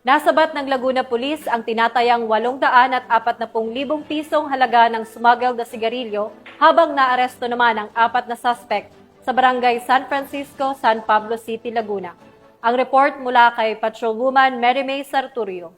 Nasabat ng Laguna Police ang tinatayang 840,000 pisong halaga ng smuggled na sigarilyo habang naaresto naman ang 4 na suspect sa barangay San Francisco, San Pablo City, Laguna. Ang report mula kay Patrolwoman Mary May Sarturio.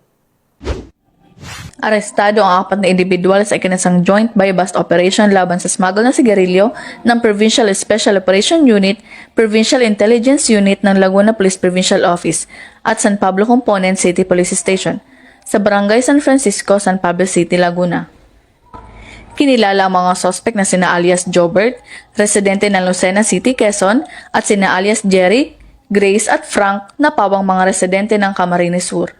Arestado ang 4 na individual sa ikinasang joint buy-bust operation laban sa smuggle na sigarilyo ng Provincial Special Operation Unit, Provincial Intelligence Unit ng Laguna Police Provincial Office at San Pablo Component City Police Station sa Barangay San Francisco, San Pablo City, Laguna. Kinilala ang mga suspect na sina alias Jobert, residente ng Lucena City, Quezon, at sina alias Jerry, Grace at Frank na pawang mga residente ng Camarines Sur.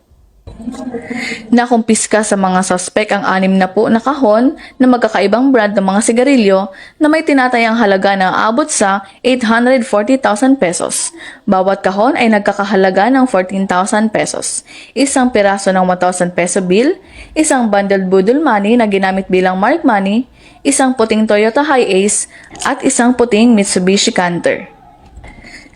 Nakumpiska sa mga suspect ang 6 na po na kahon na magkakaibang brand ng mga sigarilyo na may tinatayang halaga na aabot sa 840,000 pesos. Bawat kahon ay nagkakahalaga ng 14,000 pesos. Isang piraso ng 1,000 peso bill, isang bundled budol money na ginamit bilang mark money, isang puting Toyota Hi-Ace at isang puting Mitsubishi Canter.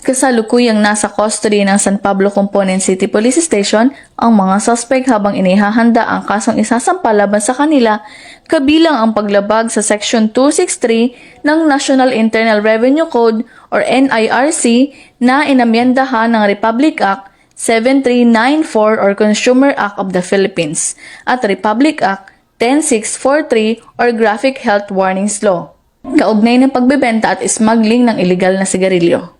Kasalukuyang nasa custody ng San Pablo Component City Police Station ang mga suspect habang inihahanda ang kasong isasampa laban sa kanila, kabilang ang paglabag sa Section 263 ng National Internal Revenue Code or NIRC na inamyendahan ng Republic Act 7394 or Consumer Act of the Philippines at Republic Act 10643 or Graphic Health Warnings Law, kaugnay ng pagbebenta at smuggling ng illegal na sigarilyo.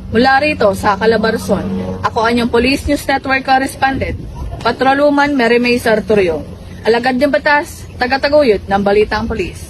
Mula rito sa Calabarzon, ako ang inyong Police News Network correspondent, Patrolwoman Mary May Sarturio. Alagad ng batas, taga-taguyod ng Balitang Pulis.